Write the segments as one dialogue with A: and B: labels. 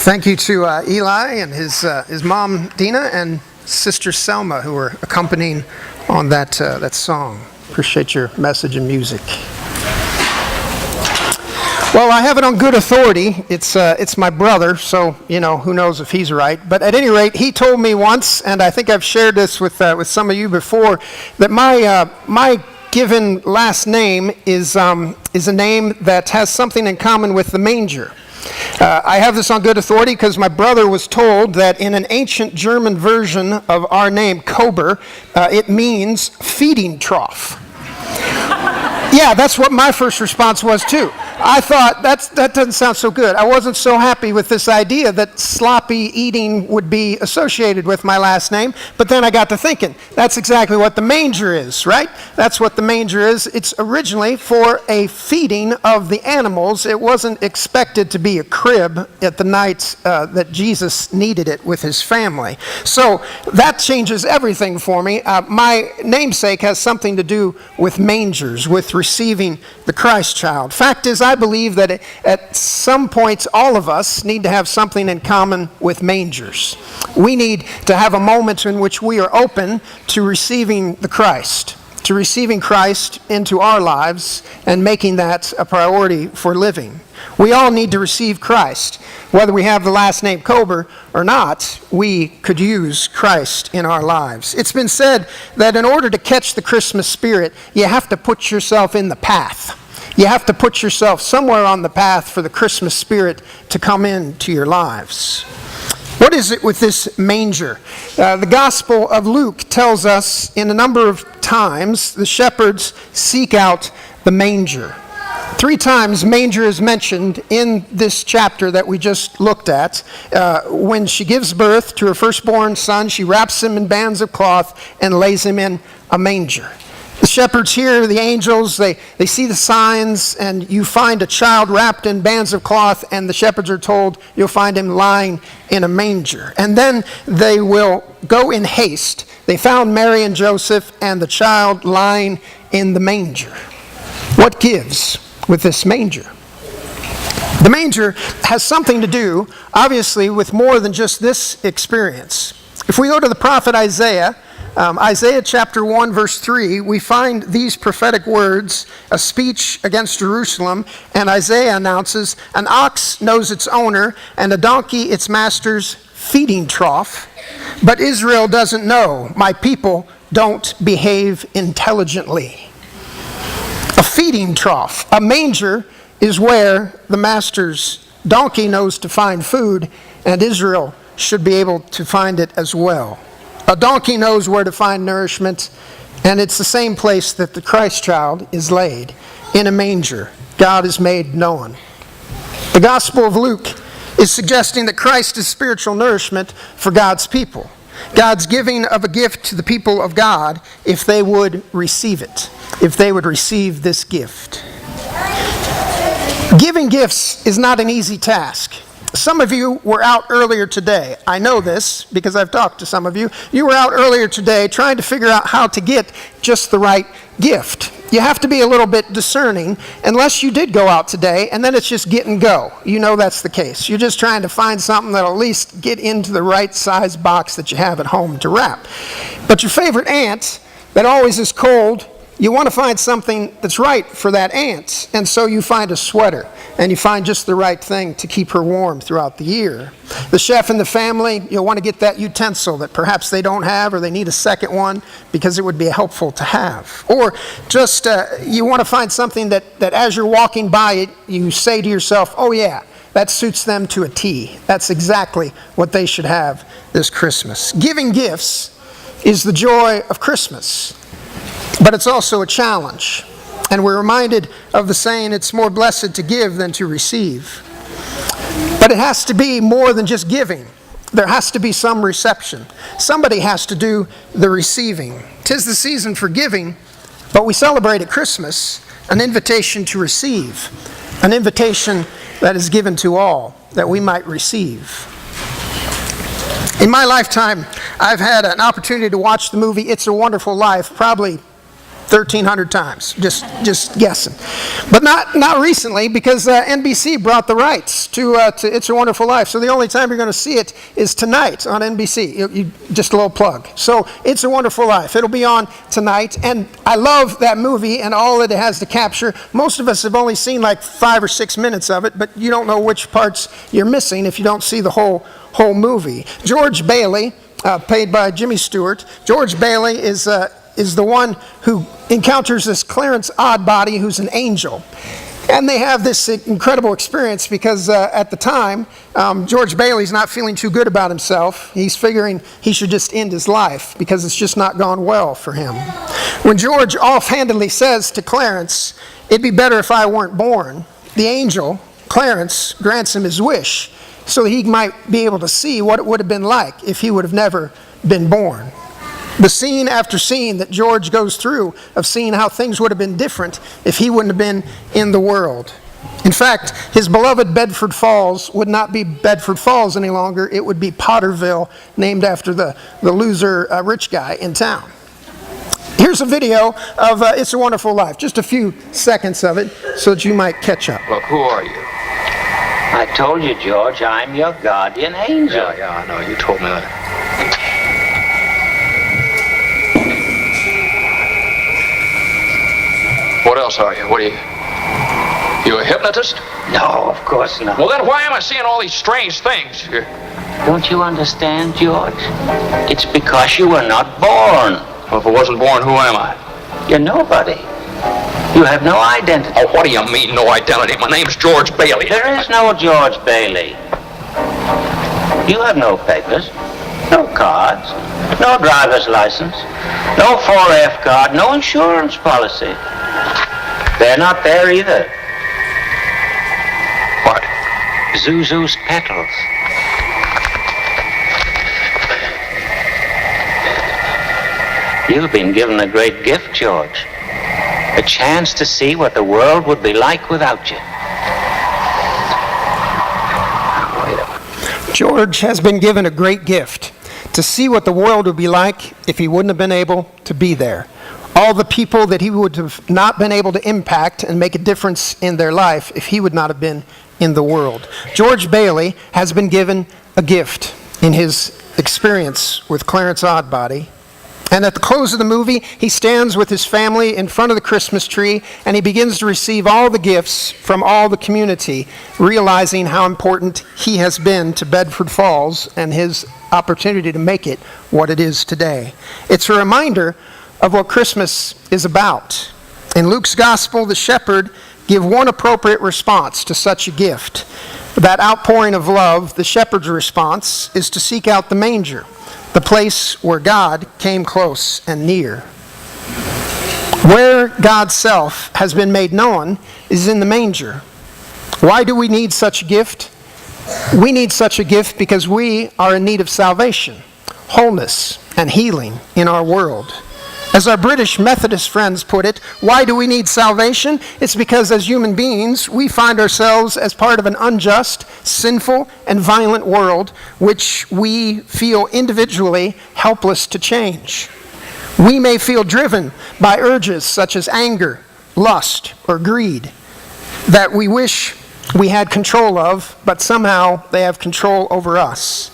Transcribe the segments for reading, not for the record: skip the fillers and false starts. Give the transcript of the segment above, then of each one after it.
A: Thank you to Eli and his mom Dina and sister Selma who were accompanying on that song. Appreciate your message and music. Well, I have it on good authority. It's my brother, so who knows if he's right. But at any rate, he told me once, and I think I've shared this with some of you before, that my given last name is a name that has something in common with the manger. I have this on good authority because my brother was told that in an ancient German version of our name, Kober, it means feeding trough. Yeah, that's what my first response was too. I thought, that doesn't sound so good. I wasn't so happy with this idea that sloppy eating would be associated with my last name, but then I got to thinking, that's exactly what the manger is, right? That's what the manger is. It's originally for a feeding of the animals. It wasn't expected to be a crib at the night that Jesus needed it with his family. So that changes everything for me. My namesake has something to do with mangers, with receiving the Christ child. Fact is, I believe that at some points all of us need to have something in common with mangers. We need to have a moment in which we are open to receiving the Christ, to receiving Christ into our lives and making that a priority for living. We all need to receive Christ. Whether we have the last name Kober or not, we could use Christ in our lives. It's been said that in order to catch the Christmas spirit, you have to put yourself in the path. You have to put yourself somewhere on the path for the Christmas spirit to come into your lives. What is it with this manger? The Gospel of Luke tells us in a number of times the shepherds seek out the manger. 3 times manger is mentioned in this chapter that we just looked at. When she gives birth to her firstborn son, she wraps him in bands of cloth and lays him in a manger. The shepherds hear the angels, they see the signs, and you find a child wrapped in bands of cloth, and the shepherds are told you'll find him lying in a manger. And then they will go in haste. They found Mary and Joseph and the child lying in the manger. What gives with this manger? The manger has something to do, obviously, with more than just this experience. If we go to the prophet Isaiah, Isaiah chapter 1, verse 3, we find these prophetic words, a speech against Jerusalem, and Isaiah announces, "An ox knows its owner, and a donkey its master's feeding trough, but Israel doesn't know. My people don't behave intelligently." A feeding trough, a manger, is where the master's donkey knows to find food, and Israel should be able to find it as well. A donkey knows where to find nourishment, and it's the same place that the Christ child is laid, in a manger. God is made known. The Gospel of Luke is suggesting that Christ is spiritual nourishment for God's people. God's giving of a gift to the people of God if they would receive it, if they would receive this gift. Giving gifts is not an easy task. Some of you were out earlier today. I know this because I've talked to some of you. You were out earlier today trying to figure out how to get just the right gift. You have to be a little bit discerning unless you did go out today, and then it's just get and go. You know that's the case. You're just trying to find something that'll at least get into the right size box that you have at home to wrap. But your favorite aunt that always is cold, you want to find something that's right for that aunt, and so you find a sweater, and you find just the right thing to keep her warm throughout the year. The chef in the family, you'll want to get that utensil that perhaps they don't have, or they need a second one because it would be helpful to have. Or just you want to find something that as you're walking by it, you say to yourself, oh yeah, that suits them to a T. That's exactly what they should have this Christmas. Giving gifts is the joy of Christmas. But it's also a challenge. And we're reminded of the saying, it's more blessed to give than to receive. But it has to be more than just giving. There has to be some reception. Somebody has to do the receiving. 'Tis the season for giving, but we celebrate at Christmas an invitation to receive. An invitation that is given to all, that we might receive. In my lifetime, I've had an opportunity to watch the movie It's a Wonderful Life probably 1,300 times, just guessing. But not recently, because NBC brought the rights to It's a Wonderful Life. So the only time you're going to see it is tonight on NBC. Just a little plug. So It's a Wonderful Life. It'll be on tonight. And I love that movie and all that it has to capture. Most of us have only seen like 5 or 6 minutes of it, but you don't know which parts you're missing if you don't see the whole movie. George Bailey, played by Jimmy Stewart. George Bailey is the one who encounters this Clarence Oddbody, who's an angel. And they have this incredible experience because at the time, George Bailey's not feeling too good about himself. He's figuring he should just end his life because it's just not gone well for him. When George offhandedly says to Clarence, "It'd be better if I weren't born," the angel, Clarence, grants him his wish so that he might be able to see what it would have been like if he would have never been born. The scene after scene that George goes through of seeing how things would have been different if he wouldn't have been in the world. In fact, his beloved Bedford Falls would not be Bedford Falls any longer. It would be Potterville, named after the loser rich guy in town. Here's a video of It's a Wonderful Life. Just a few seconds of it so that you might catch up.
B: Look, who are you?
C: I told you, George, I'm your guardian angel.
B: Yeah, I know. You told me that. What else are you? What are you? You a hypnotist?
C: No, of course not.
B: Well, then why am I seeing all these strange things?
C: Don't you understand, George? It's because you were not born.
B: Well, if I wasn't born, who am I?
C: You're nobody. You have no identity.
B: Oh, what do you mean, no identity? My name's George Bailey.
C: There is no George Bailey. You have no papers, no cards, no driver's license, no 4F card, no insurance policy. They're not there either.
B: What?
C: Zuzu's petals. You've been given a great gift, George. A chance to see what the world would be like without you.
A: George has been given a great gift to see what the world would be like if he wouldn't have been able to be there. All the people that he would have not been able to impact and make a difference in their life if he would not have been in the world. George Bailey has been given a gift in his experience with Clarence Oddbody. And at the close of the movie, he stands with his family in front of the Christmas tree, and he begins to receive all the gifts from all the community, realizing how important he has been to Bedford Falls and his opportunity to make it what it is today. It's a reminder of what Christmas is about. In Luke's gospel, the shepherd give one appropriate response to such a gift. That outpouring of love, the shepherd's response, is to seek out the manger, the place where God came close and near. Where God's self has been made known is in the manger. Why do we need such a gift? We need such a gift because we are in need of salvation, wholeness, and healing in our world. As our British Methodist friends put it, why do we need salvation? It's because as human beings, we find ourselves as part of an unjust, sinful, and violent world which we feel individually helpless to change. We may feel driven by urges such as anger, lust, or greed that we wish we had control of, but somehow they have control over us.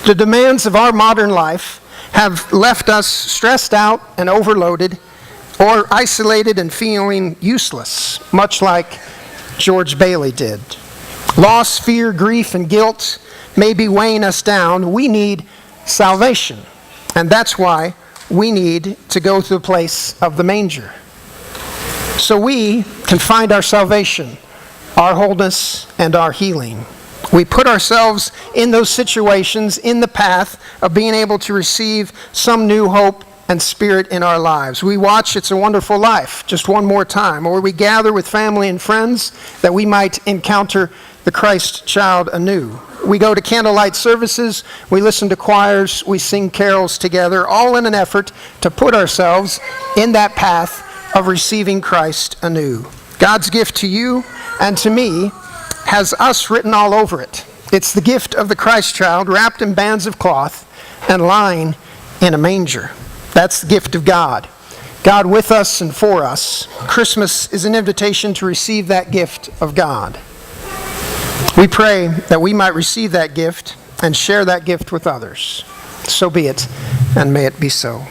A: The demands of our modern life have left us stressed out and overloaded, or isolated and feeling useless, much like George Bailey did. Loss, fear, grief, and guilt may be weighing us down. We need salvation, and that's why we need to go to the place of the manger, so we can find our salvation, our wholeness, and our healing. We put ourselves in those situations in the path of being able to receive some new hope and spirit in our lives. We watch It's a Wonderful Life just one more time, or we gather with family and friends that we might encounter the Christ child anew. We go to candlelight services, we listen to choirs, we sing carols together, all in an effort to put ourselves in that path of receiving Christ anew. God's gift to you and to me has us written all over it. It's the gift of the Christ child wrapped in bands of cloth and lying in a manger. That's the gift of God. God with us and for us. Christmas is an invitation to receive that gift of God. We pray that we might receive that gift and share that gift with others. So be it, and may it be so.